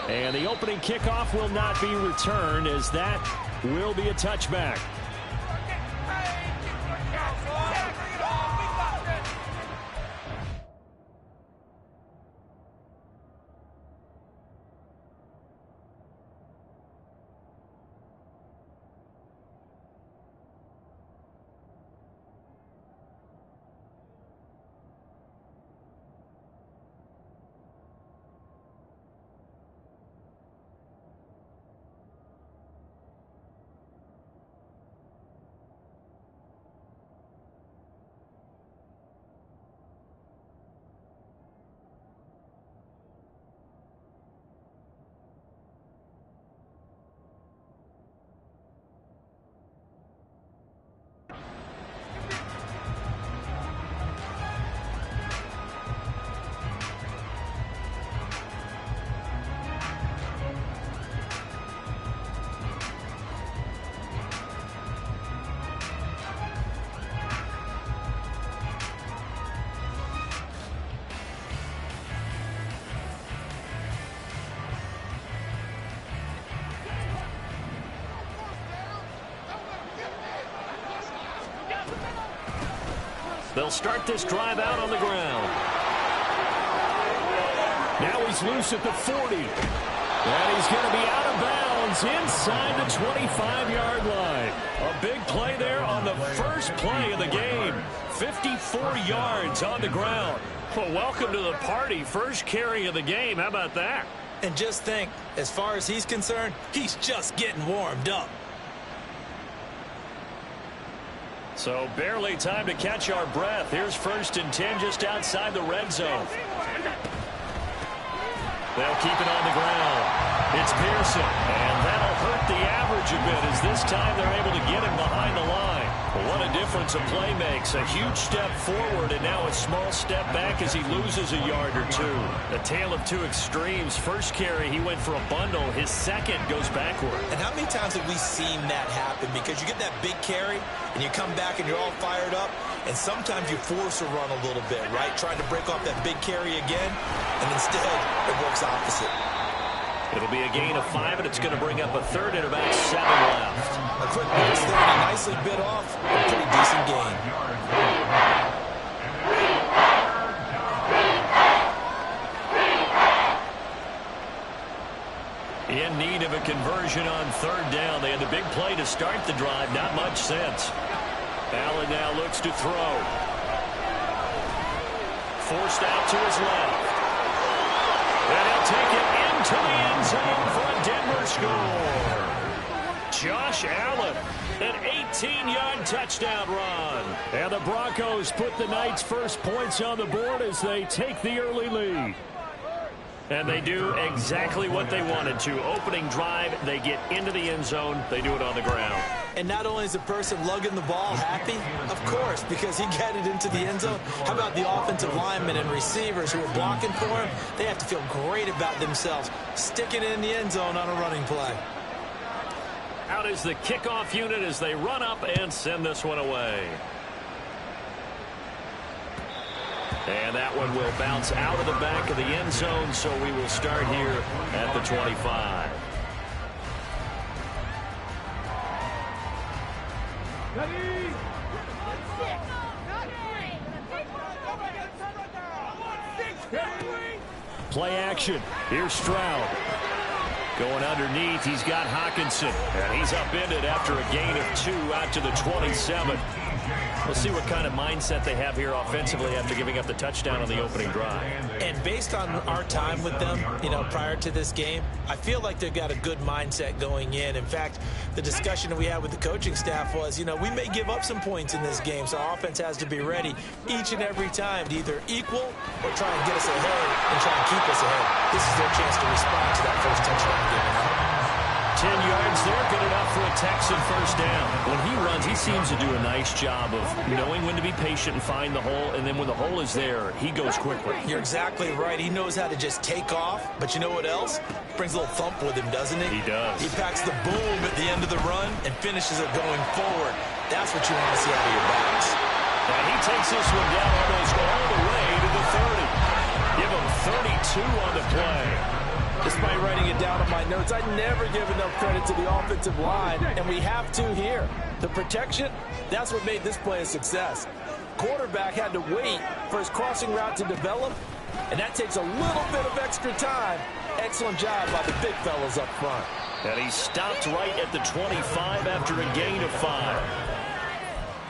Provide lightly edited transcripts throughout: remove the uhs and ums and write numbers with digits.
And the opening kickoff will not be returned, as that will be a touchback. They'll start this drive out on the ground. Now he's loose at the 40. And he's going to be out of bounds inside the 25-yard line. A big play there on the first play of the game. 54 yards on the ground. Well, welcome to the party. First carry of the game. How about that? And just think, as far as he's concerned, he's just getting warmed up. So barely time to catch our breath. Here's 1st and 10 just outside the red zone. They'll keep it on the ground. It's Pearson, and that'll hurt the average a bit as this time they're able to get him behind the line. But what a difference a play makes. A huge step forward and now a small step back as he loses a yard or two. The tale of two extremes. First carry, he went for a bundle. His second goes backward. And how many times have we seen that happen? Because you get that big carry, and you come back and you're all fired up, and sometimes you force a run a little bit, right? Trying to break off that big carry again, and instead it works opposite. It'll be a gain of 5, and it's going to bring up a 3rd and about 7 left. A quick pass there, and he nicely bit off. A pretty decent gain. In need of a conversion on 3rd down. They had the big play to start the drive. Not much sense. Allen now looks to throw. Forced out to his left. And he'll take it into the end zone for a Denver score. Josh Allen, an 18-yard touchdown run. And the Broncos put the night's first points on the board as they take the early lead. And they do exactly what they wanted to. Opening drive, they get into the end zone. They do it on the ground. And not only is the person lugging the ball happy, of course, because he got it into the end zone. How about the offensive linemen and receivers who are blocking for him? They have to feel great about themselves, sticking it in the end zone on a running play. Out is the kickoff unit as they run up and send this one away. And that one will bounce out of the back of the end zone, so we will start here at the 25. Play action. Here's Stroud. Going underneath, he's got Hockenson. And he's upended after a gain of 2 out to the 27. We'll see what kind of mindset they have here offensively after giving up the touchdown on the opening drive. And based on our time with them, prior to this game, I feel like they've got a good mindset going in. In fact, the discussion that we had with the coaching staff was, we may give up some points in this game, so our offense has to be ready each and every time to either equal or try and get us ahead and try and keep us ahead. This is their chance to respond to that first touchdown game. 10 yards there, good enough for a Texan first down. When he runs, he seems to do a nice job of knowing when to be patient and find the hole, and then when the hole is there, he goes quickly. You're exactly right. He knows how to just take off, but you know what else? Brings a little thump with him, doesn't he? He does. He packs the boom at the end of the run and finishes it going forward. That's what you want to see out of your backs. And he takes this one down almost all the way to the 30. Give him 32 on the play. Despite writing it down on my notes, I never give enough credit to the offensive line, and we have to here. The protection, that's what made this play a success. Quarterback had to wait for his crossing route to develop, and that takes a little bit of extra time. Excellent job by the big fellas up front. And he stopped right at the 25 after a gain of 5.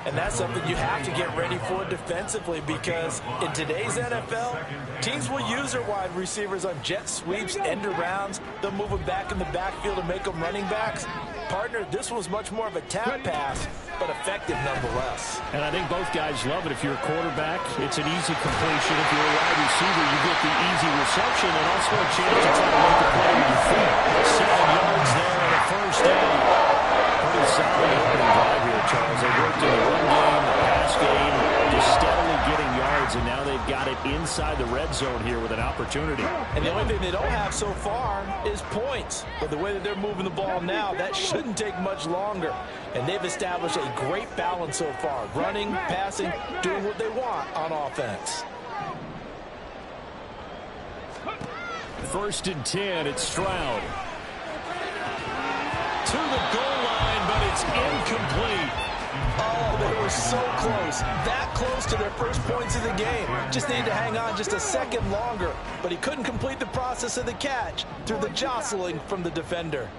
And that's something you have to get ready for defensively, because in today's NFL, teams will use their wide receivers on jet sweeps, end arounds. They'll move them back in the backfield and make them running backs. Partner, this was much more of a tap pass, but effective nonetheless. And I think both guys love it. If you're a quarterback, it's an easy completion. If you're a wide receiver, you get the easy reception and also a chance to try to make the play with your feet. 7 yards there and a first down. Pretty solid opening drive here, Charles. They worked in the run game, the pass game, just steadily getting yards, and now they've got it inside the red zone here with an opportunity. And the only thing they don't have so far is points. But the way that they're moving the ball now, that shouldn't take much longer. And they've established a great balance so far. Running, passing, doing what they want on offense. 1st and 10, it's Stroud. To the goal line, but it's incomplete. Oh, they were so close. That close to their first points of the game. Just needed to hang on just a second longer. But he couldn't complete the process of the catch through the jostling from the defender.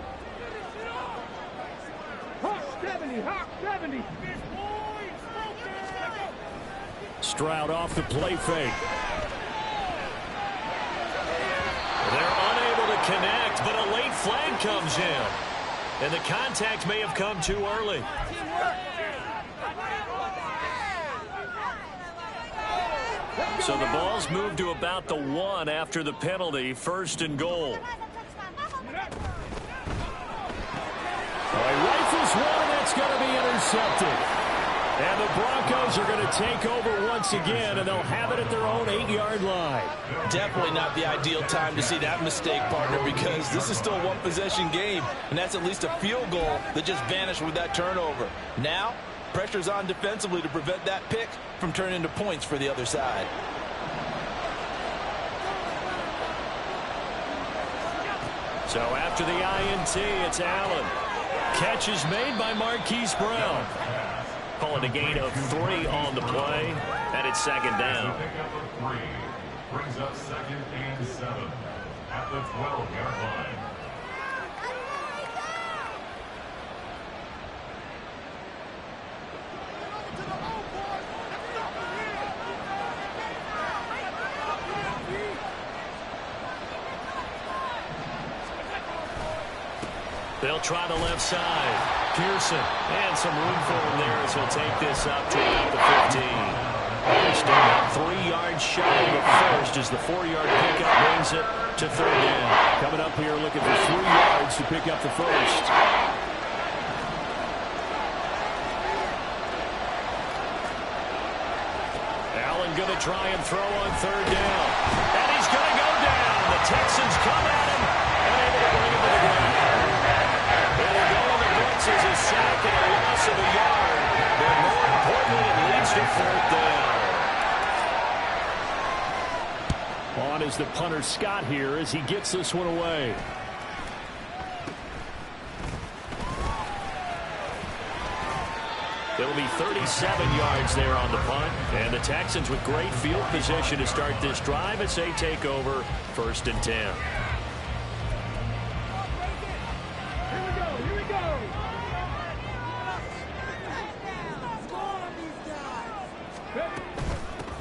Stroud off the play fake. They're unable to connect, but a late flag comes in. And the contact may have come too early. So the ball's moved to about the 1 after the penalty. 1st and goal. Rifles one, that's going to be intercepted. And the Broncos are going to take over once again, and they'll have it at their own 8-yard line. Definitely not the ideal time to see that mistake, partner, because this is still a one-possession game, and that's at least a field goal that just vanished with that turnover. Now, pressure's on defensively to prevent that pick from turning into points for the other side. So after the INT, it's Allen. Catch is made by Marquise Brown. Calling a gain of 3 on the play, and it's 2nd down. Brings up 2nd and 7 at the 12-yard line. They'll try the left side. Pearson, and some room for him there as he'll take this up to about the 15. Staying up 3 yards shy of the first as the 4-yard pickup brings it to 3rd down. Coming up here looking for 3 yards to pick up the first. Allen going to try and throw on 3rd down. And he's going to go down. The Texans come at him and able to bring him to the ground. They'll go on the blitz as a sack and a loss of a yard. But more importantly, it leads to 4th down. On is the punter Scott here as he gets this one away. It'll be 37 yards there on the punt. And the Texans with great field position to start this drive as they take over 1st and 10.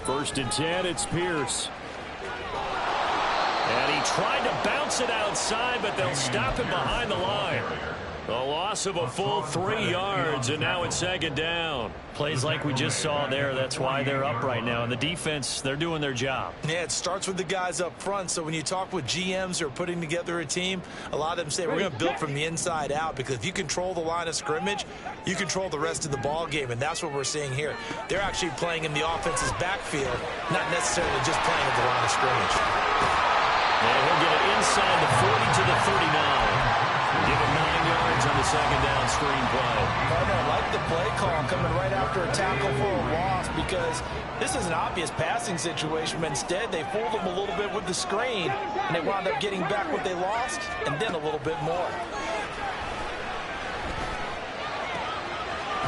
First and 10, it's Pierce. And he tried to bounce it outside, but they'll stop him behind the line. A loss of a full 3 yards, and now it's 2nd down. Plays like we just saw there. That's why they're up right now. And the defense, they're doing their job. Yeah, it starts with the guys up front. So when you talk with GMs who are putting together a team, a lot of them say we're going to build from the inside out, because if you control the line of scrimmage, you control the rest of the ball game, and that's what we're seeing here. They're actually playing in the offense's backfield, not necessarily just playing at the line of scrimmage. And he'll get it inside the 40 to the 39. Give him 9 yards on the 2nd down screen play. I like the play call coming right after a tackle for a loss, because this is an obvious passing situation, but instead they fooled them a little bit with the screen, and they wound up getting back what they lost and then a little bit more.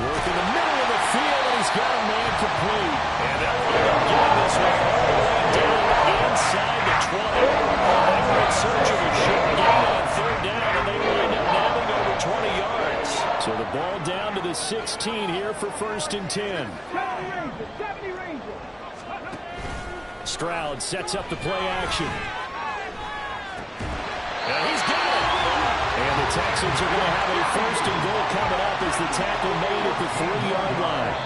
Work in the middle of the field, and he's got a man complete. And they'll wind up getting this one all the way down inside the 20. They were in search of a short gain on third down, and they wind up nabbing over 20 yards. So the ball down to the 16 here for 1st and 10. Stroud sets up the play action. And he's got it. And the Texans are going to have a 1st and goal coming up as the tackle made at the 3-yard line.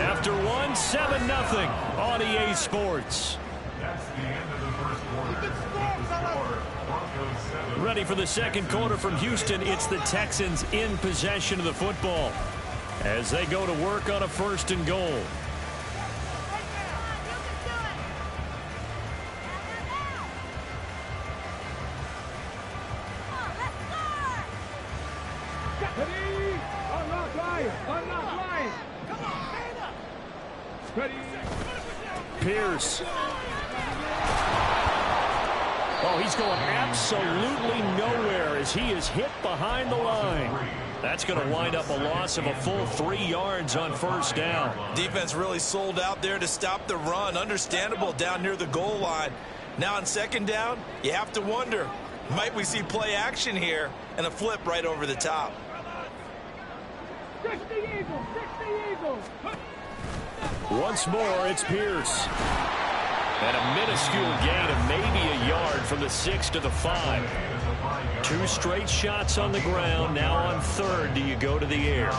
After one, 7-0 on EA Sports. That's the end of the first quarter. With the score, Broncos 7. Ready for the second quarter from Houston. It's the Texans in possession of the football as they go to work on a 1st and goal. Pierce. Oh, he's going absolutely nowhere as he is hit behind the line. That's going to wind up a loss of a full 3 yards on 1st down. Defense really sold out there to stop the run. Understandable down near the goal line. Now on 2nd down, you have to wonder, might we see play action here and a flip right over the top? 60 Eagles, 60 Eagles. Once more, it's Pierce. And a minuscule gain of maybe a yard from the 6 to the 5. 2 straight shots on the ground. Now on 3rd, do you go to the air?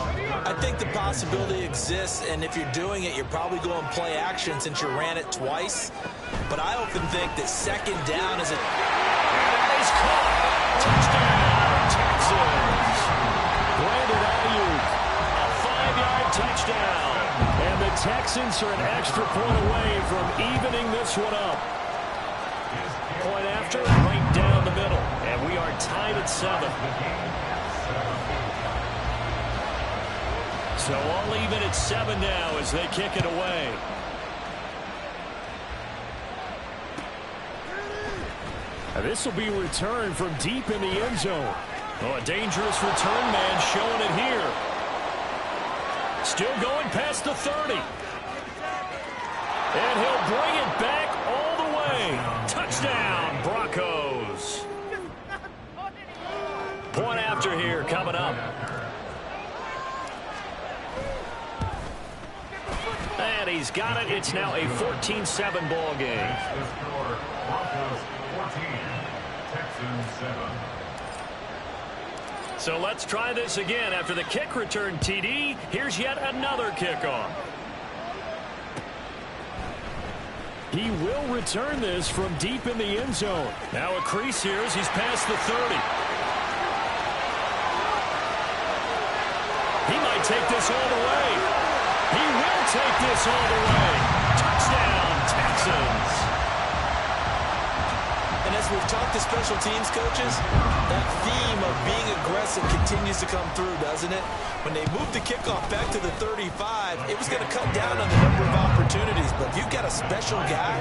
I think the possibility exists, and if you're doing it, you're probably going play action since you ran it twice. But I often think that 2nd down is a... And he's caught. Touchdown, Texans. Brandon Ayuk, a 5-yard touchdown. And the Texans are an extra point away from evening this one up. Point after, right down the middle. And we are tied at 7. So all even at 7 now as they kick it away. And this will be returned from deep in the end zone. Oh, a dangerous return man showing it here. Still going past the 30. And he'll bring it back all the way. Touchdown, Broncos. Point after here coming up. And he's got it. It's now a 14-7 ball game. The score, Broncos 14, Texans 7. So let's try this again. After the kick return TD, here's yet another kickoff. He will return this from deep in the end zone. Now a crease here as he's past the 30. He might take this all the way. He will take this all the way. Touchdown, Texans. And as we've talked to special teams coaches, that theme of being aggressive continues to come through, doesn't it? When they moved the kickoff back to the 35, it was going to cut down on the number of opportunities. But if you've got a special guy,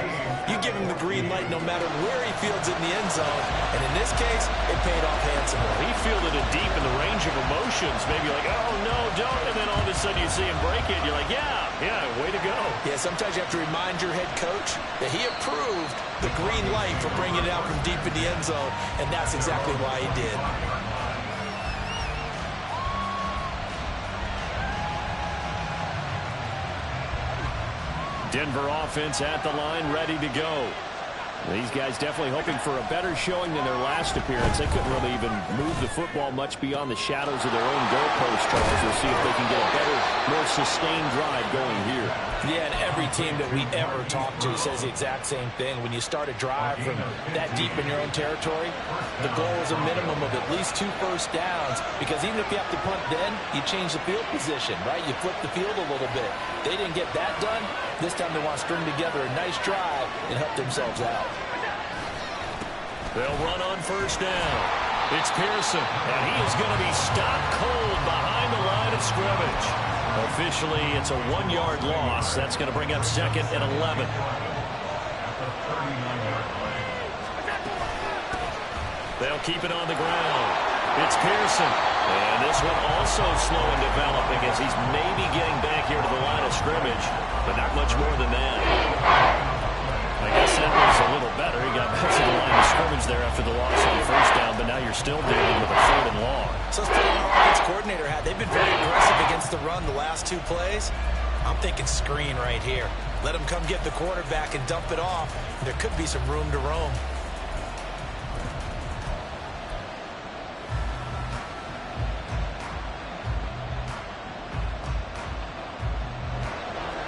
you give him the green light no matter where he fields it in the end zone. And in this case, it paid off handsomely. He fielded it deep in the range of emotions. Maybe like, oh, no, don't. And then all of a sudden you see him break it. You're like, yeah, way to go. Yeah, sometimes you have to remind your head coach that he approved the green light for bringing it out from deep in the end zone, and that's exactly why he did. Denver offense at the line, ready to go. These guys definitely hoping for a better showing than their last appearance. They couldn't really even move the football much beyond the shadows of their own goalpost, Charles. We'll see if they can get a better, more sustained drive going here. Yeah, and every team that we ever talk to says the exact same thing. When you start a drive from that deep in your own territory, the goal is a minimum of at least 2 first downs, because even if you have to punt then, you change the field position, right? You flip the field a little bit. They didn't get that done. This time they want to string together a nice drive and help themselves out. They'll run on first down. It's Pearson, and he is going to be stopped cold behind the line of scrimmage. Officially, it's a 1-yard loss. That's going to bring up 2nd and 11. They'll keep it on the ground. It's Pearson. And this one also slow in developing as he's maybe getting back here to the line of scrimmage, but not much more than that. I guess that was a little better. He got back to the line of scrimmage there after the loss on 1st down, but now you're still dealing with a 3rd and long. So let's put on our offense coordinator hat. They've been very aggressive against the run the last 2 plays. I'm thinking screen right here. Let him come get the quarterback and dump it off. There could be some room to roam.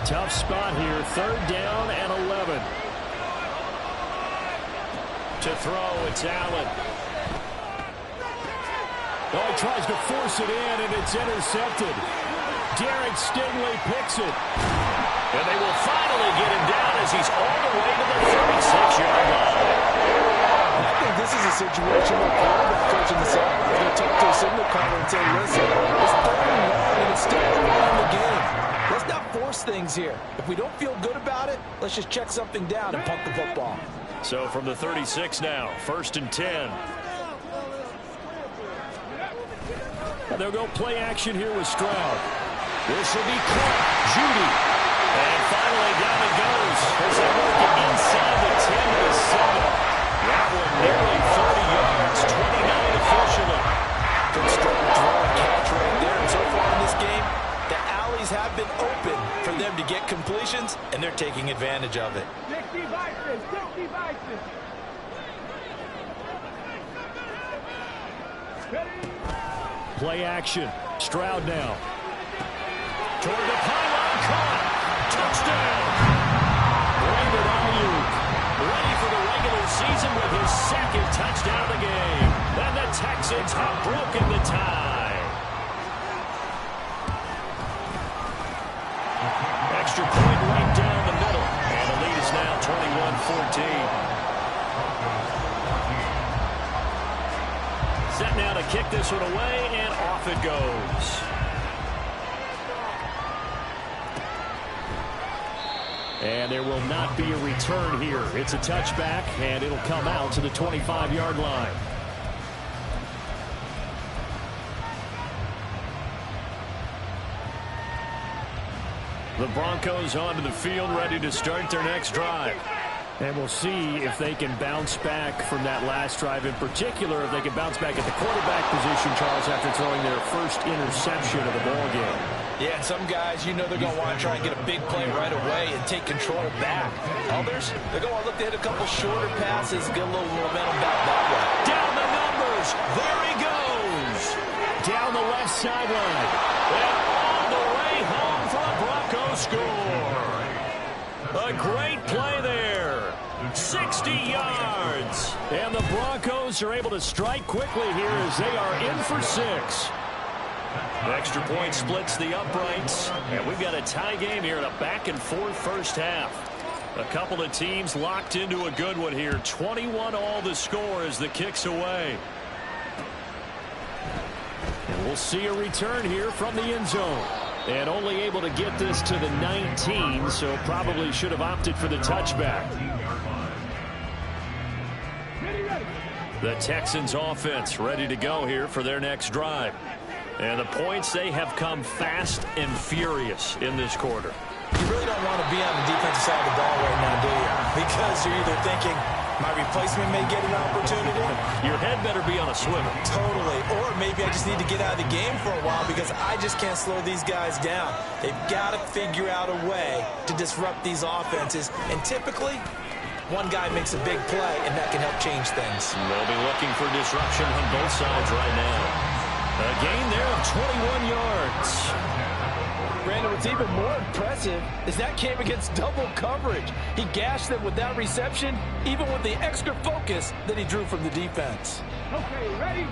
Tough spot here. 3rd down and 11. To throw, it's Allen. Oh, he tries to force it in, and it's intercepted. Derek Stingley picks it. And they will finally get him down as he's all the way to the 36-yard line. I think this is a situation where quarterback coach in the side is going to talk to a signal caller and say, listen, it's 3rd and long, and it's still early in the game. Let's not force things here. If we don't feel good about it, let's just check something down and punt the football. So from the 36 now, 1st and 10. And they'll go play action here with Stroud. This will be caught. Judy. And finally down it goes as they work it inside the 10 to the 7. That one nearly 30 yards, 29 officially. Good strong draw and catch right there. And so far in this game, the alleys have been open for them to get completions, and they're taking advantage of it. 60 Vikings, 60 Vikings. Play action. Stroud now. Toward the pylon, caught. Touchdown. Brandon Ayuk, ready for the regular season with his 2nd touchdown of the game. And the Texans have broken the tie. Extra point right down the middle. And the lead is now 21-14. Set now to kick this one away, and off it goes. And there will not be a return here. It's a touchback, and it'll come out to the 25-yard line. The Broncos onto the field, ready to start their next drive. And we'll see if they can bounce back from that last drive. In particular, if they can bounce back at the quarterback position, Charles, after throwing their first interception of the ball game. Yeah, and some guys, you know they're going to want to try and get a big play right away and take control back. Others, they're going to look to hit a couple shorter passes, get a little momentum back that way. Down the numbers. There he goes. Down the left sideline. And all the way home for a Broncos score. A great play there. 60 yards. And the Broncos are able to strike quickly here as they are in for 6. The extra point splits the uprights. And we've got a tie game here in a back-and-forth first half. A couple of teams locked into a good one here. 21 all the score as the kick's away. And we'll see a return here from the end zone. And only able to get this to the 19, so probably should have opted for the touchback. The Texans offense ready to go here for their next drive. And the points, they have come fast and furious in this quarter. You really don't want to be on the defensive side of the ball right now, do you? Because you're either thinking, my replacement may get an opportunity. Your head better be on a swivel. Totally. Or maybe I just need to get out of the game for a while because I just can't slow these guys down. They've got to figure out a way to disrupt these offenses. And typically, one guy makes a big play, and that can help change things. They'll be looking for disruption on both sides right now. A gain there of 21 yards. Brandon, what's even more impressive is that came against double coverage. He gashed them with that reception, even with the extra focus that he drew from the defense. Okay, ready?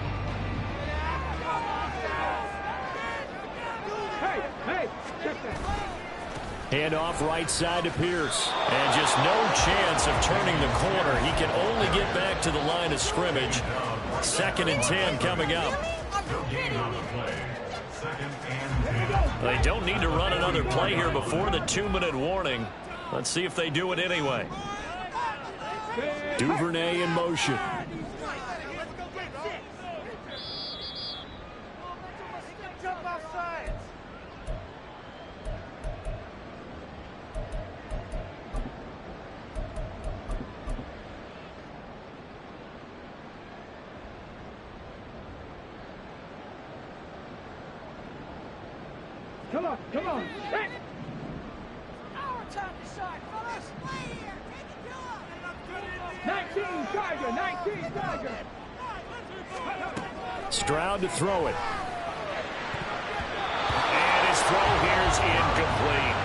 Hey, check that. Handoff right side to Pierce. And just no chance of turning the corner. He can only get back to the line of scrimmage. 2nd and 10 coming up. No gain on the play. 2nd and 10. They don't need to run another play here before the 2-minute warning. Let's see if they do it anyway. Duvernay in motion. Come on, come on. Hey. Our time to shine, fellas. Play here. Take it to him. 19 Tiger, 19 Tiger. Stroud to throw it. And his throw here is incomplete.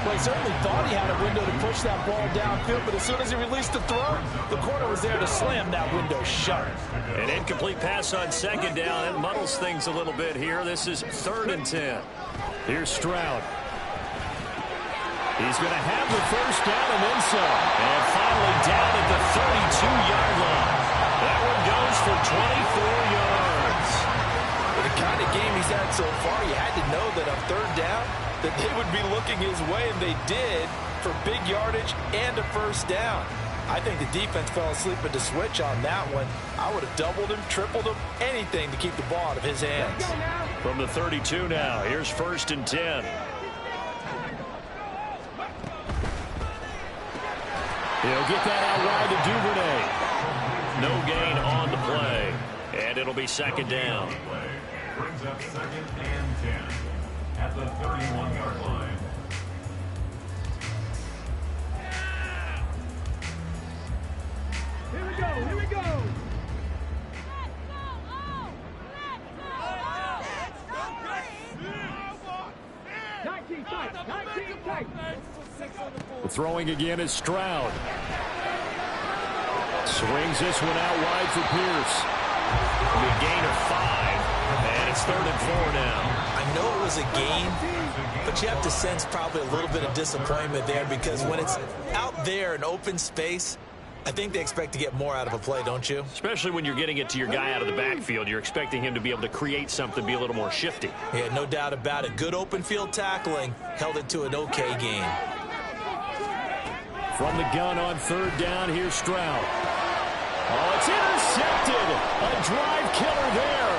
Well, he certainly thought he had a window to push that ball downfield, but as soon as he released the throw, the corner was there to slam that window shut. An incomplete pass on second down. It muddles things a little bit here. This is 3rd and 10. Here's Stroud. He's going to have the first down and then some. And finally down at the 32-yard line. That one goes for 24 yards. For the kind of game he's had so far, you had to know that on 3rd down, that they would be looking his way, and they did, for big yardage and a first down. I think the defense fell asleep at the switch on that one. I would have doubled him, tripled him, anything to keep the ball out of his hands. From the 32 now, here's 1st and 10. He'll get that out wide to Duvernay. No gain on the play, and it'll be 2nd down. Brings up 2nd and 10 at the 31-yard line. Here we go, here we go. Throwing again is Stroud. Swings this one out wide for Pierce. A gain of 5, and it's 3rd and 4 now. I know it was a gain, but you have to sense probably a little bit of disappointment there, because when it's out there in open space, I think they expect to get more out of a play, don't you? Especially when you're getting it to your guy out of the backfield. You're expecting him to be able to create something, be a little more shifty. Yeah, no doubt about it. Good open field tackling held it to an okay game. From the gun on 3rd down, here's Stroud. Oh, it's intercepted. A drive killer there.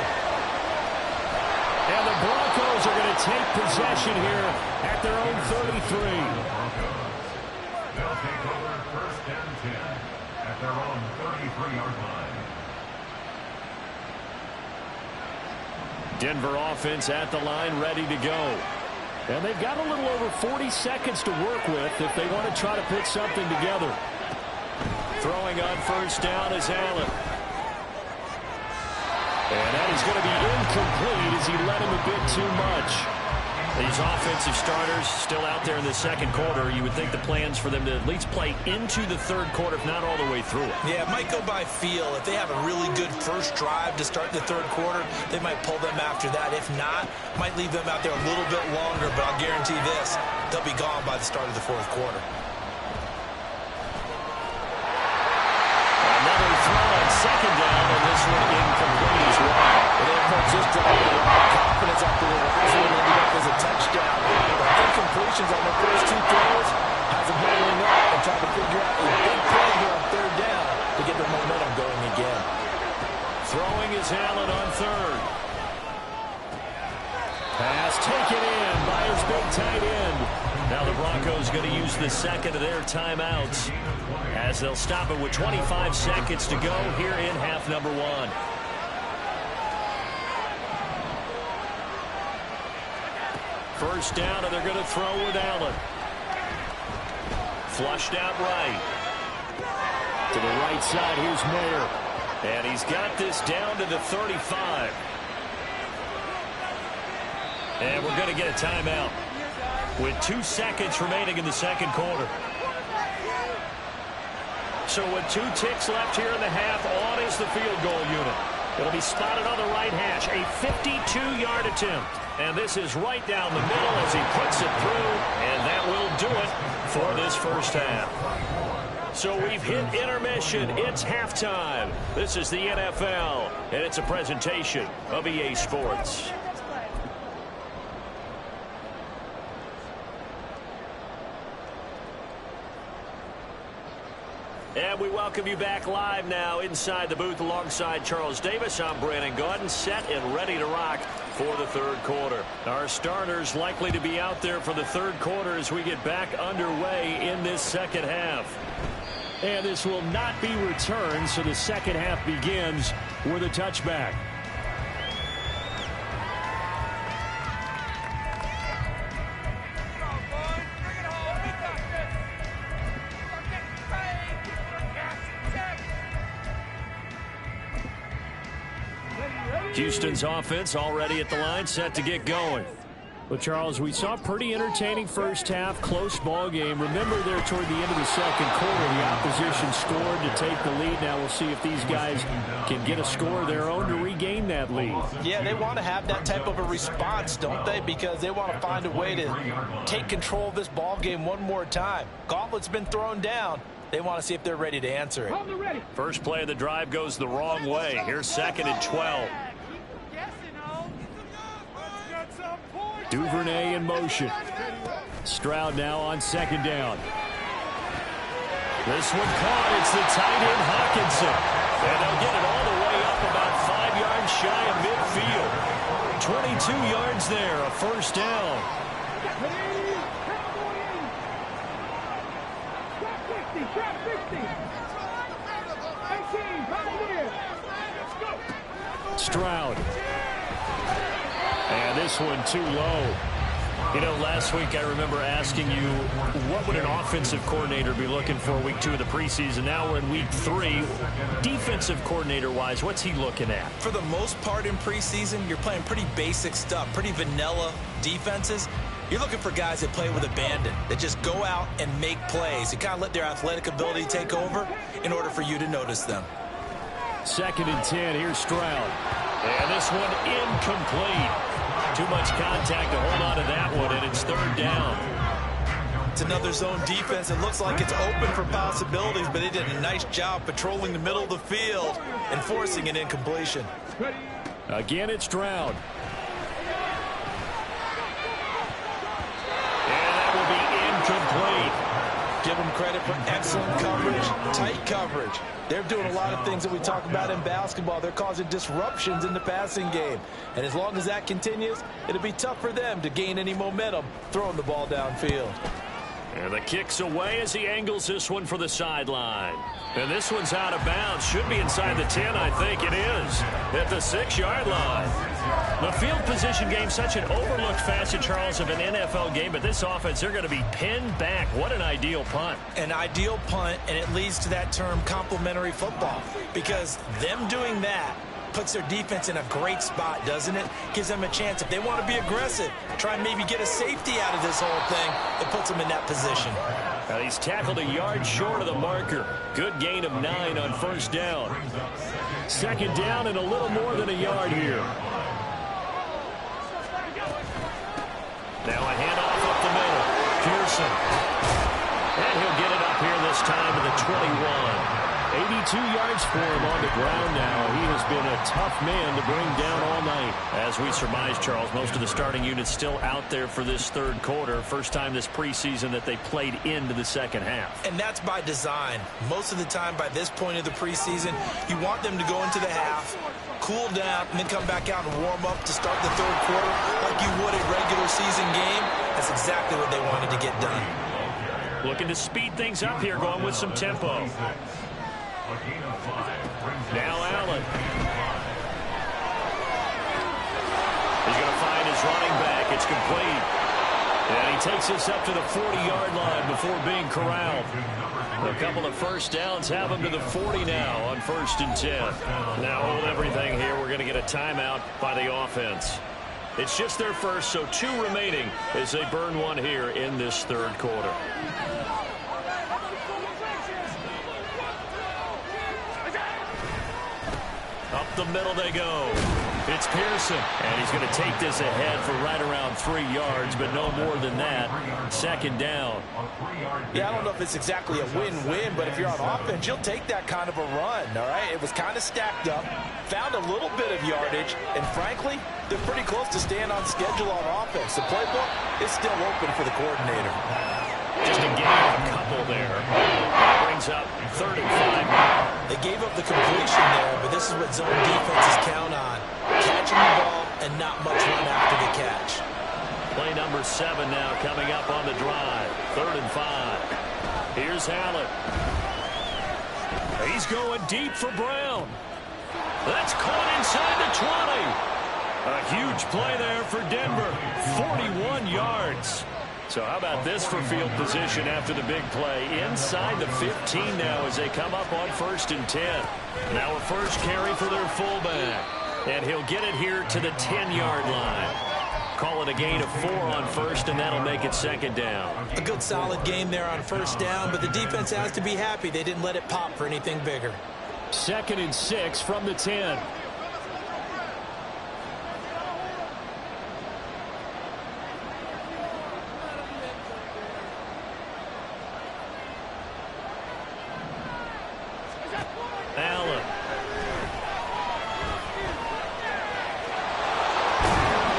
And the Broncos are going to take possession here at their own 33. They'll take over 1st and 10 at their own 33-yard line. Denver offense at the line, ready to go. And they've got a little over 40 seconds to work with if they want to try to put something together. Throwing on 1st down is Allen. And that is going to be incomplete as he led him a bit too much. These offensive starters still out there in the 2nd quarter. You would think the plans for them to at least play into the 3rd quarter, if not all the way through it. Yeah, it might go by feel. If they have a really good first drive to start the 3rd quarter, they might pull them after that. If not, might leave them out there a little bit longer, but I'll guarantee this, they'll be gone by the start of the 4th quarter. Another throw on 2nd down, and this one incomplete as well. And they approach this drive with a lot of confidence after the last one ended up as a touchdown. But incompletions on the first 2 throws has them handling up and trying to figure out a big play here on 3rd down to get the momentum going again. Throwing is Allen on 3rd. Pass taken in by his big tight end. Now the Broncos going to use the 2nd of their timeouts as they'll stop it with 25 seconds to go here in half number 1. First down, and they're going to throw with Allen. Flushed out right. To the right side, here's Mayer. And he's got this down to the 35. And we're going to get a timeout with 2 seconds remaining in the 2nd quarter. So with 2 ticks left here in the half, on is the field goal unit. It'll be spotted on the right hash, a 52-yard attempt. And this is right down the middle as he puts it through, and that will do it for this first half. So we've hit intermission. It's halftime. This is the NFL, and it's a presentation of EA Sports. And we welcome you back live now inside the booth alongside Charles Davis. I'm Brandon Gaudin, set and ready to rock for the third quarter. Our starters likely to be out there for the third quarter as we get back underway in this second half. And this will not be returned, so the second half begins with a touchback. Houston's offense already at the line, set to get going. Well, Charles, we saw a pretty entertaining first half, close ball game. Remember there toward the end of the second quarter, the opposition scored to take the lead. Now we'll see if these guys can get a score of their own to regain that lead. Yeah, they want to have that type of a response, don't they? Because they want to find a way to take control of this ball game one more time. Gauntlet's been thrown down. They want to see if they're ready to answer it. First play of the drive goes the wrong way. Here's 2nd and 12. Duvernay in motion. Stroud now on 2nd down. This one caught. It's the tight end Hawkinson. And they'll get it all the way up about 5 yards shy of midfield. 22 yards there, a first down. Stroud. And this one too low. You know, last week I remember asking you, what would an offensive coordinator be looking for week 2 of the preseason? Now we're in week 3. Defensive coordinator-wise, what's he looking at? For the most part in preseason, you're playing pretty basic stuff, pretty vanilla defenses. You're looking for guys that play with abandon, that just go out and make plays. You kind of let their athletic ability take over in order for you to notice them. 2nd and 10. Here's Stroud. And this one incomplete. Too much contact to hold on to that one, and it's 3rd down. It's another zone defense. It looks like it's open for possibilities, but they did a nice job patrolling the middle of the field and forcing an incompletion. Again, it's Stroud. And that will be incomplete. Give them credit for excellent coverage, tight coverage. They're doing a lot of things that we talk about in basketball. They're causing disruptions in the passing game. And as long as that continues, it'll be tough for them to gain any momentum throwing the ball downfield. And the kick's away as he angles this one for the sideline. And this one's out of bounds. Should be inside the 10, I think it is. At the 6-yard line. The field position game, such an overlooked facet, Charles, of an NFL game. But this offense, they're going to be pinned back. What an ideal punt. An ideal punt, and it leads to that term complementary football. Because them doing that puts their defense in a great spot, doesn't it? Gives them a chance, if they want to be aggressive, try and maybe get a safety out of this whole thing. It puts them in that position. He's tackled a yard short of the marker. Good gain of 9 on 1st down. 2nd down and a little more than a yard here. Now a handoff up the middle. Pearson. And he'll get it up here this time to the 21. 82 yards for him on the ground now. He has been a tough man to bring down all night. As we surmise, Charles, most of the starting units still out there for this third quarter. First time this preseason that they played into the second half. And that's by design. Most of the time by this point of the preseason, you want them to go into the half, cool down, and then come back out and warm up to start the third quarter like you would a regular season game. That's exactly what they wanted to get done. Looking to speed things up here, going with some tempo. Now Allen. He's going to find his running back. It's complete. And he takes us up to the 40-yard line before being corralled. A couple of first downs have him to the 40 now on 1st and 10. Now hold everything here. We're going to get a timeout by the offense. It's just their first, so 2 remaining as they burn one here in this third quarter. Up the middle they go. It's Pearson. And he's going to take this ahead for right around 3 yards, but no more than that. 2nd down. Yeah, I don't know if it's exactly a win-win, but if you're on offense, you'll take that kind of a run, all right? It was kind of stacked up, found a little bit of yardage, and frankly, they're pretty close to staying on schedule on offense. The playbook is still open for the coordinator. Just a gain of a couple there. Brings brings up 3rd and 5 now. They gave up the completion there, but this is what zone defenses count on. Catching the ball and not much run after the catch. Play number 7 now coming up on the drive. 3rd and 5. Here's Allen. He's going deep for Brown. That's caught inside the 20. A huge play there for Denver. 41 yards. So how about this for field position after the big play? Inside the 15 now as they come up on 1st and 10. Now a first carry for their fullback. And he'll get it here to the 10-yard line. Call it a gain of 4 on 1st, and that'll make it 2nd down. A good solid game there on 1st down, but the defense has to be happy they didn't let it pop for anything bigger. 2nd and 6 from the 10. Allen.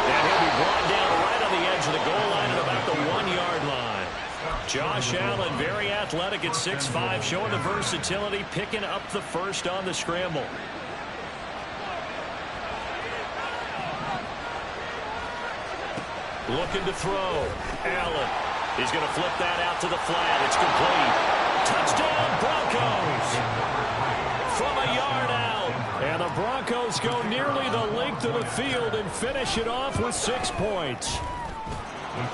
And he'll be brought down right on the edge of the goal line at about the 1-yard line. Josh Allen, very athletic at 6'5", showing the versatility, picking up the first on the scramble. Looking to throw. Allen. He's going to flip that out to the flat. It's complete. Touchdown, Broncos. From a yard out. And the Broncos go nearly the length of the field and finish it off with 6 points.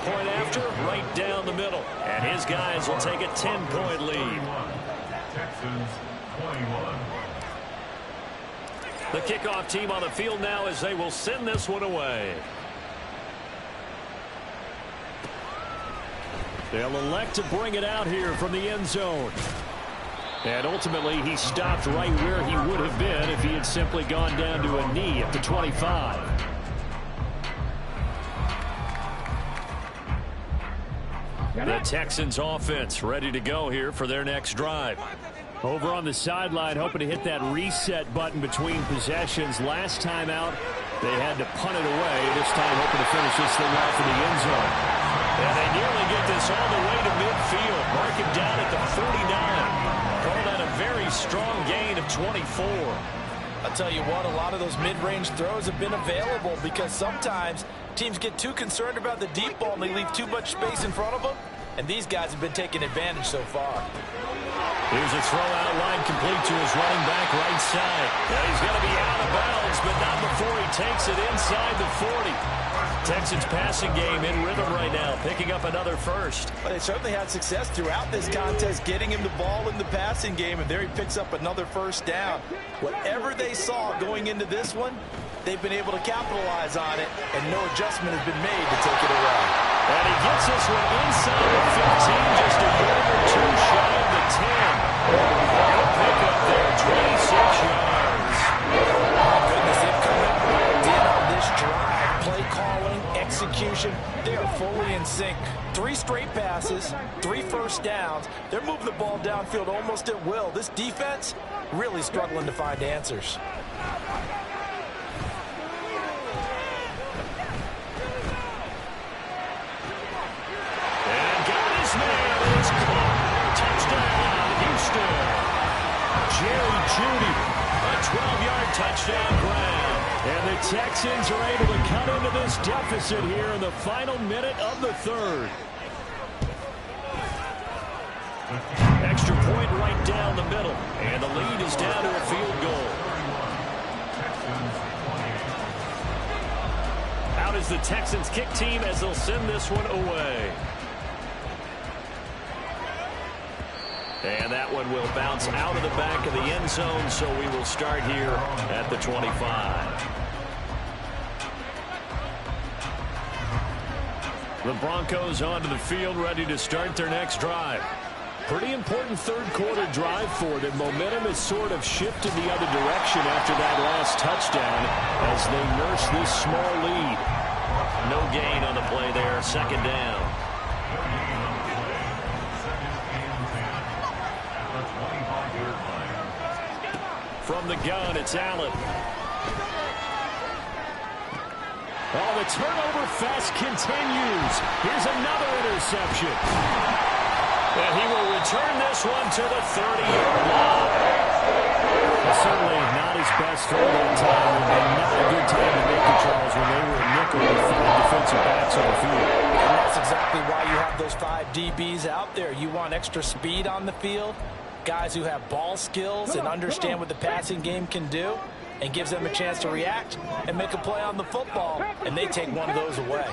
Point after, right down the middle. And his guys will take a 10-point lead. Texans 21. The kickoff team on the field now as they will send this one away. They'll elect to bring it out here from the end zone. And ultimately, he stopped right where he would have been if he had simply gone down to a knee at the 25. The Texans offense ready to go here for their next drive. Over on the sideline, hoping to hit that reset button between possessions. Last time out, they had to punt it away. This time, hoping to finish this thing off in the end zone. And they nearly get this all the way to midfield. Mark him down at the 49. Call that a very strong gain of 24. I'll tell you what, a lot of those mid-range throws have been available because sometimes teams get too concerned about the deep ball and they leave too much space in front of them. And these guys have been taking advantage so far. Here's a throw out line complete to his running back right side. Now he's going to be out of bounds, but not before he takes it inside the 40. Texans passing game in rhythm right now, picking up another first. Well, they certainly had success throughout this contest, getting him the ball in the passing game, and there he picks up another first down. Whatever they saw going into this one, they've been able to capitalize on it, and no adjustment has been made to take it away. And he gets this one inside the 15, just a yard or two shy of the 10. Good pickup there, 26 yards. Goodness, they've come right in on this drive. Play calling, execution, they are fully in sync. 3 straight passes, 3 first downs. They're moving the ball downfield almost at will. This defense really struggling to find answers. Jerry Jeudy, a 12-yard touchdown grab. And the Texans are able to cut into this deficit here in the final minute of the third. Extra point right down the middle. And the lead is down to a field goal. Out is the Texans kick team as they'll send this one away. And that one will bounce out of the back of the end zone, so we will start here at the 25. The Broncos onto the field, ready to start their next drive. Pretty important third quarter drive for them. Momentum has sort of shifted the other direction after that last touchdown as they nurse this small lead. No gain on the play there, 2nd down. From the gun, it's Allen. Oh, the turnover fest continues. Here's another interception. And he will return this one to the 30-yard line. Well, certainly not his best throw that time, and not a good time to make it, Charles, when they were a nickel with 5 defensive backs on the field. And that's exactly why you have those 5 DBs out there. You want extra speed on the field, guys who have ball skills and understand what the passing game can do, and gives them a chance to react and make a play on the football, and they take one of those away.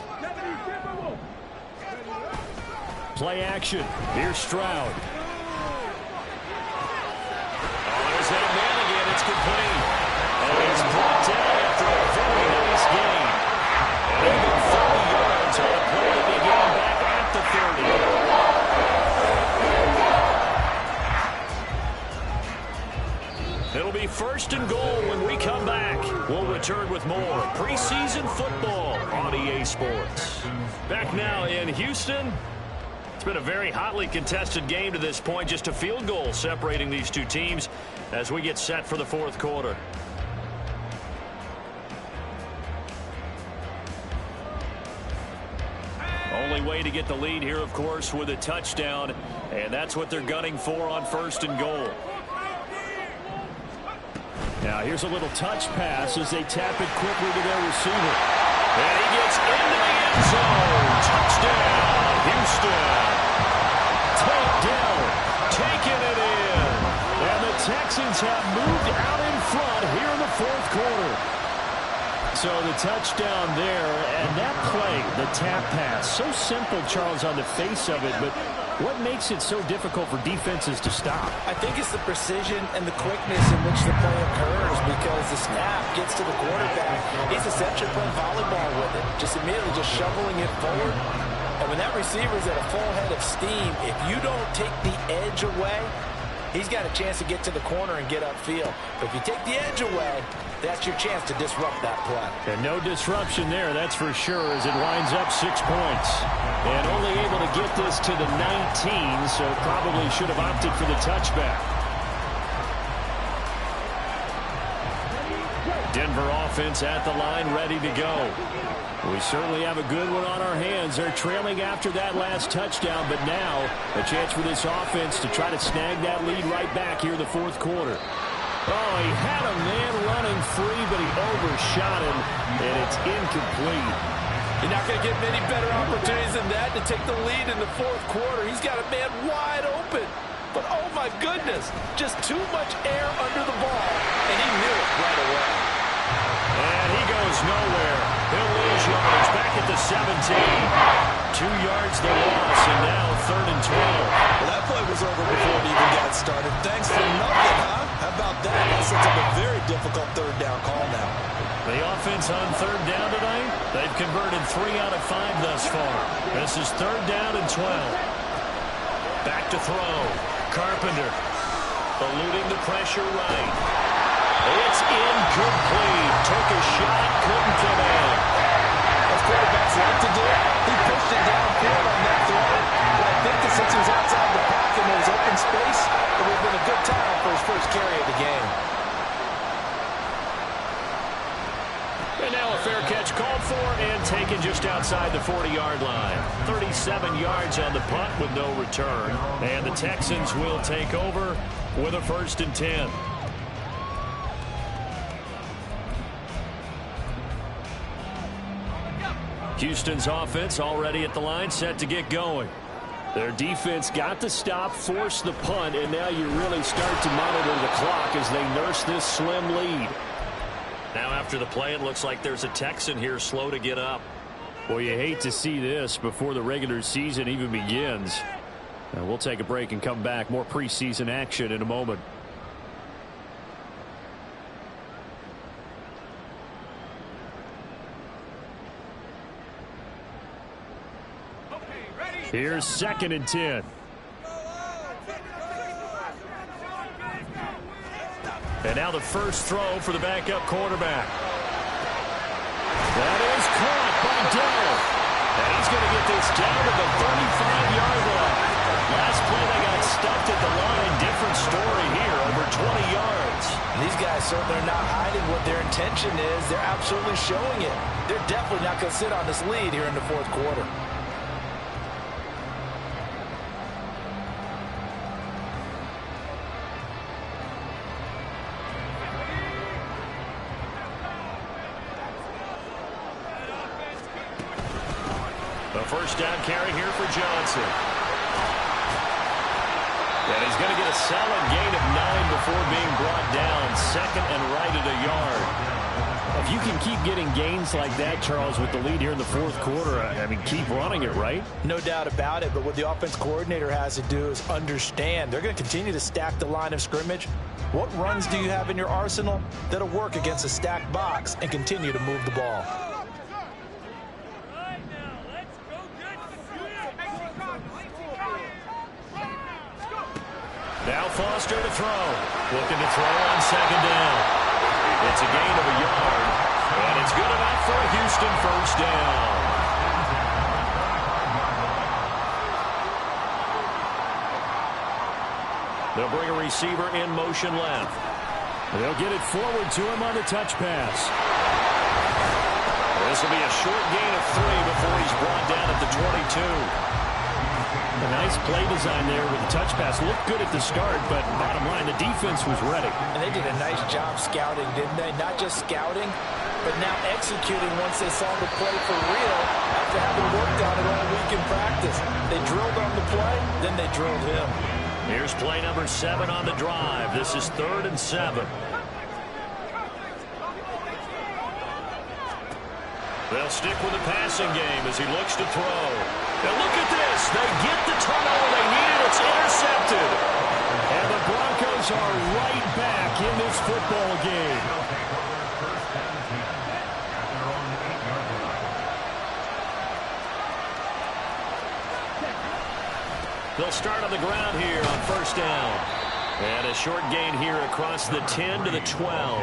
Play action. Here's Stroud. There's that man again. It's complete. And he's brought down after a very nice game. And even 30 yards on a play that began back at the 30. It'll be 1st and goal when we come back. We'll return with more preseason football on EA Sports. Back now in Houston. It's been a very hotly contested game to this point. Just a field goal separating these two teams as we get set for the 4th quarter. Only way to get the lead here, of course, with a touchdown. And that's what they're gunning for on 1st and goal. Now here's a little touch pass as they tap it quickly to their receiver. And he gets into the end zone. Touchdown, Houston. Down, taking it in. And the Texans have moved out in front here in the 4th quarter. So the touchdown there, and that play, the tap pass, so simple, Charles, on the face of it, but what makes it so difficult for defenses to stop? I think it's the precision and the quickness in which the play occurs, because the snap gets to the quarterback. He's essentially playing volleyball with it, just immediately just shoveling it forward. And when that receiver's at a full head of steam, if you don't take the edge away, he's got a chance to get to the corner and get upfield. But if you take the edge away, that's your chance to disrupt that play. And no disruption there, that's for sure, as it winds up 6 points. And only able to get this to the 19, so probably should have opted for the touchback. Denver offense at the line, ready to go. We certainly have a good one on our hands. They're trailing after that last touchdown, but now a chance for this offense to try to snag that lead right back here in the 4th quarter. Oh, he had a man running free, but he overshot him, and it's incomplete. You're not going to get many better opportunities than that to take the lead in the 4th quarter. He's got a man wide open. But, oh, my goodness, just too much air under the ball, and he knew it right away. And he goes nowhere. He'll lose yards back at the 17. 2 yards the loss, and now 3rd and 12. Well, that play was over before it even got started. Thanks for nothing, huh? How about that? That sets up a very difficult 3rd down call now. The offense on 3rd down tonight, they've converted 3 out of 5 thus far. This is 3rd down and 12. Back to throw. Carpenter eluding the pressure right. It's incomplete. Took a shot, couldn't come in. As quarterbacks like to do, he pushed it downfield on that throw. But I think that since he was outside the pocket and there was open space, it would have been a good time for his first carry of the game. And now a fair catch called for and taken just outside the 40-yard line. 37 yards on the punt with no return. And the Texans will take over with a 1st and 10. Houston's offense already at the line, set to get going. Their defense got the stop, forced the punt, and now you really start to monitor the clock as they nurse this slim lead. Now after the play, it looks like there's a Texan here slow to get up. Well, you hate to see this before the regular season even begins. We'll take a break and come back. More preseason action in a moment. Here's 2nd and 10. And now the first throw for the backup quarterback. That is caught by Dell. And he's going to get this down to the 35-yard line. Last play they got stuffed at the line. Different story here, over 20 yards. These guys certainly are not hiding what their intention is. They're absolutely showing it. They're definitely not going to sit on this lead here in the 4th quarter. A first down carry here for Johnson. And he's going to get a solid gain of 9 before being brought down. Second and right at a yard. If you can keep getting gains like that, Charles, with the lead here in the fourth quarter, I mean, keep running it, right? No doubt about it, but what the offense coordinator has to do is understand they're going to continue to stack the line of scrimmage. What runs do you have in your arsenal that'll work against a stacked box and continue to move the ball? Now Foster to throw. Looking to throw on second down. It's a gain of a yard, and it's good enough for a Houston first down. They'll bring a receiver in motion left. They'll get it forward to him on the touch pass. This will be a short gain of 3 before he's brought down at the 22. A nice play design there with the touch pass. Looked good at the start, but bottom line, the defense was ready. And they did a nice job scouting, didn't they? Not just scouting, but now executing once they saw the play for real after having worked on it all week in practice. They drilled on the play, then they drilled him. Here's play number 7 on the drive. This is 3rd and 7. They'll stick with the passing game as he looks to throw. And look at this. They get the turnover they needed. It's intercepted. And the Broncos are right back in this football game. They'll start on the ground here on first down. And a short gain here across the 10 to the 12.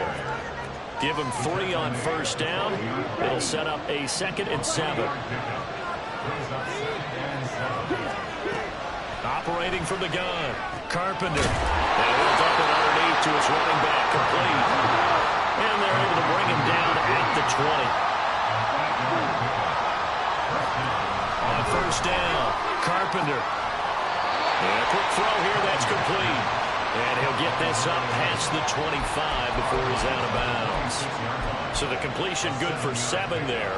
Give him 3 on first down. It'll set up a 2nd and 7. Operating from the gun. Carpenter. And he'll dump it underneath to his running back. Complete. And they're able to bring him down at the 20. On first down, Carpenter. And a quick throw here. That's complete. And he'll get this up past the 25 before he's out of bounds. So the completion good for 7 there.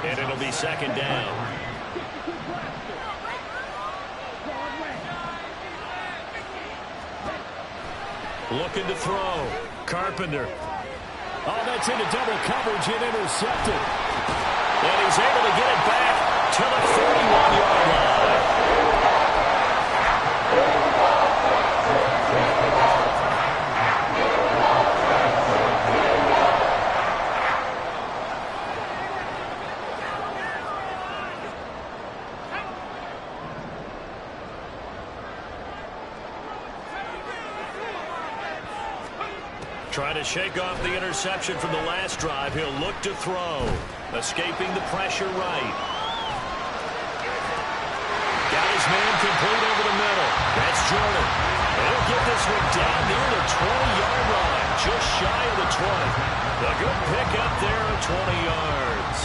And it'll be 2nd down. Looking to throw. Carpenter. Oh, that's into double coverage and intercepted. And he's able to get it back to the 41-yard line. Trying to shake off the interception from the last drive. He'll look to throw. Escaping the pressure right. Got his man complete over the middle. That's Jordan. And he'll get this one down near the 20-yard line. Just shy of the 20. A good pick up there at 20 yards.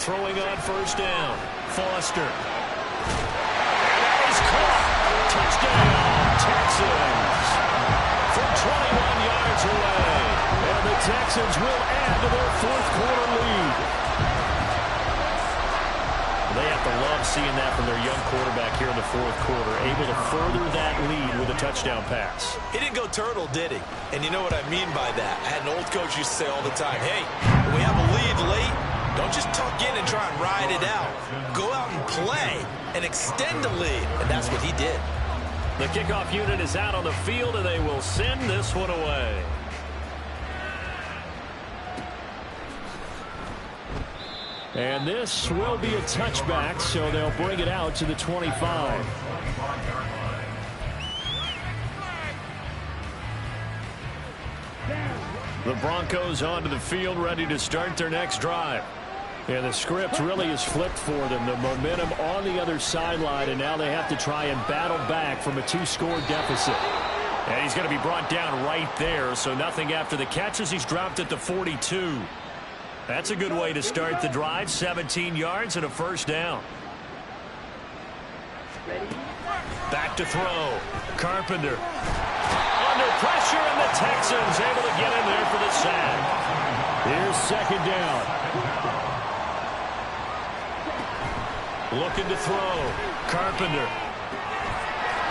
Throwing on first down. Foster. Touchdown, Texans. From 21 yards away. And the Texans will add to their 4th quarter lead. They have to love seeing that from their young quarterback here in the 4th quarter, able to further that lead with a touchdown pass. He didn't go turtle, did he? And you know what I mean by that. I had an old coach used to say all the time, hey, when we have a lead late, don't just tuck in and try and ride it out. Go out and play and extend the lead. And that's what he did. The kickoff unit is out on the field, and they will send this one away. And this will be a touchback, so they'll bring it out to the 25. The Broncos onto the field, ready to start their next drive. Yeah, the script really is flipped for them. The momentum on the other sideline, and now they have to try and battle back from a 2-score deficit. And he's going to be brought down right there, so nothing after the catches. He's dropped at the 42. That's a good way to start the drive. 17 yards and a first down. Back to throw. Carpenter. Under pressure, and the Texans able to get in there for the sack. Here's second down. Looking to throw. Carpenter.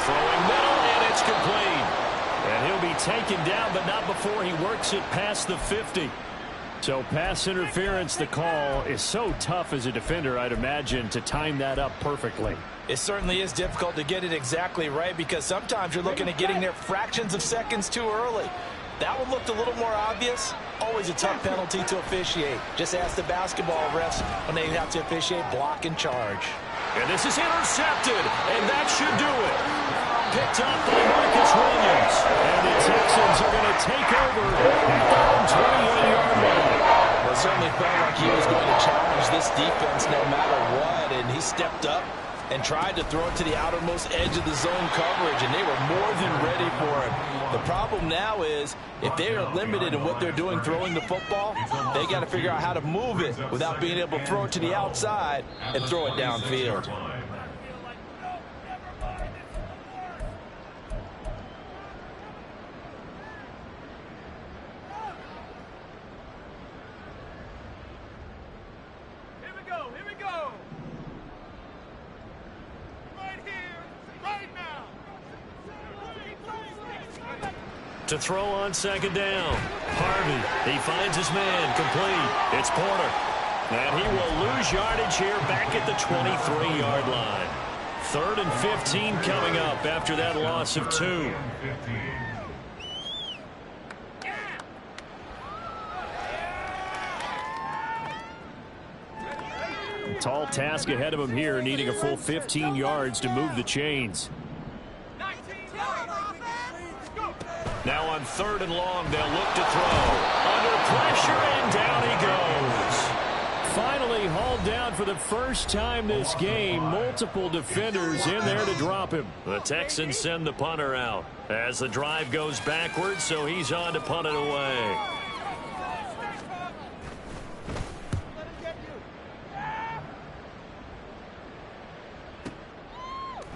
Throwing middle, and it's complete. And he'll be taken down, but not before he works it past the 50. So pass interference, the call is so tough as a defender, I'd imagine, to time that up perfectly. It certainly is difficult to get it exactly right because sometimes you're looking at getting there fractions of seconds too early. That one looked a little more obvious. Always a tough penalty to officiate. Just ask the basketball refs when they have to officiate block and charge. And this is intercepted, and that should do it. Picked up by Marcus Williams. And the Texans are going to take over at their own 28-yard line. Well, it certainly felt like he was going to challenge this defense no matter what, and he stepped up and tried to throw it to the outermost edge of the zone coverage, and they were more than ready for him. The problem now is if they are limited in what they're doing throwing the football, they got to figure out how to move it without being able to throw it to the outside and throw it downfield. To throw on second down. Harvey, he finds his man, complete. It's Porter. And he will lose yardage here back at the 23-yard line. 3rd and 15 coming up after that loss of 2. Tall task ahead of him here, needing a full 15 yards to move the chains. Now on 3rd and long, they'll look to throw. Under pressure, and down he goes. Finally hauled down for the first time this game. Multiple defenders in there to drop him. The Texans send the punter out as the drive goes backwards, so he's on to punt it away.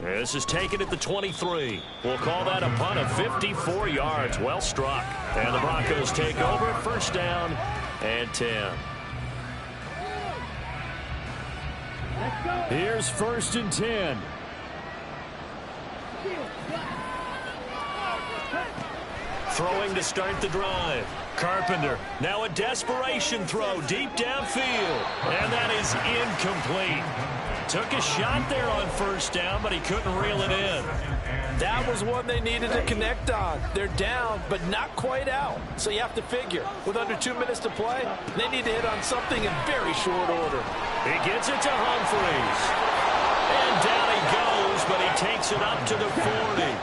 This is taken at the 23. We'll call that a punt of 54 yards. Well struck. And the Broncos take over. 1st down and 10. Here's 1st and 10. Throwing to start the drive. Carpenter. Now a desperation throw deep downfield. And that is incomplete. Took a shot there on 1st down, but he couldn't reel it in. That was one they needed to connect on. They're down, but not quite out. So you have to figure, with under 2 minutes to play, they need to hit on something in very short order. He gets it to Humphreys. And down he goes, but he takes it up to the 40.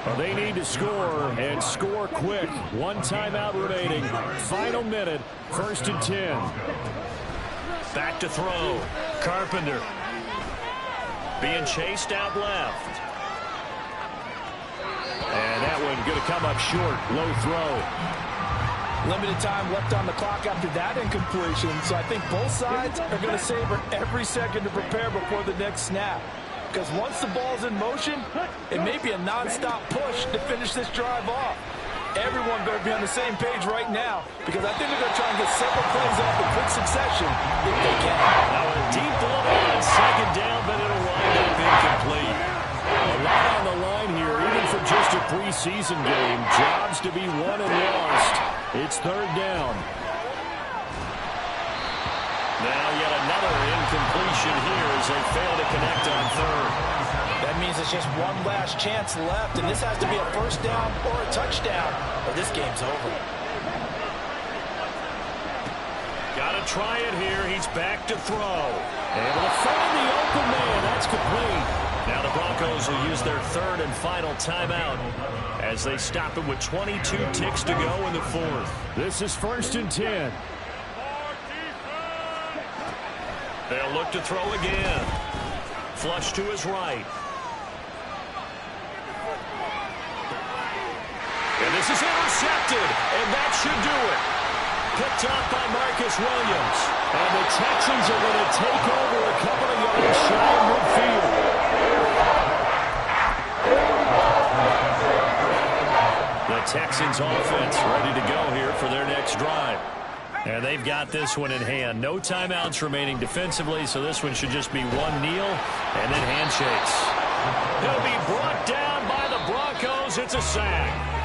Well, they need to score, and score quick. 1 timeout remaining. Final minute, 1st and 10. Back to throw. Carpenter. Being chased out left. And that one going to come up short. Low throw. Limited time left on the clock after that incompletion, so I think both sides are going to savor every second to prepare before the next snap. Because once the ball's in motion, it may be a non-stop push to finish this drive off. Everyone better be on the same page right now, because I think they're going to try and get several plays off in quick succession if they can. Now a deep ball on 2nd down, but it'll wind up incomplete. A lot on the line here, even for just a preseason game. Jobs to be won and lost. It's 3rd down. Now yet another incompletion here as they fail to connect on 3rd. That means it's just one last chance left, and this has to be a 1st down or a touchdown, or this game's over. Got to try it here. He's back to throw. Able to find the open man. That's complete. Now the Broncos will use their 3rd and final timeout as they stop him with 22 ticks to go in the 4th. This is 1st and 10. They'll look to throw again. Flush to his right. And this is intercepted, and that should do it. Picked up by Marcus Williams. And the Texans are going to take over a couple of yards shy of midfield. The Texans offense ready to go here for their next drive. And they've got this one in hand. No timeouts remaining defensively, so this one should just be one kneel and then handshakes. He'll be brought down by the Broncos. It's a sack.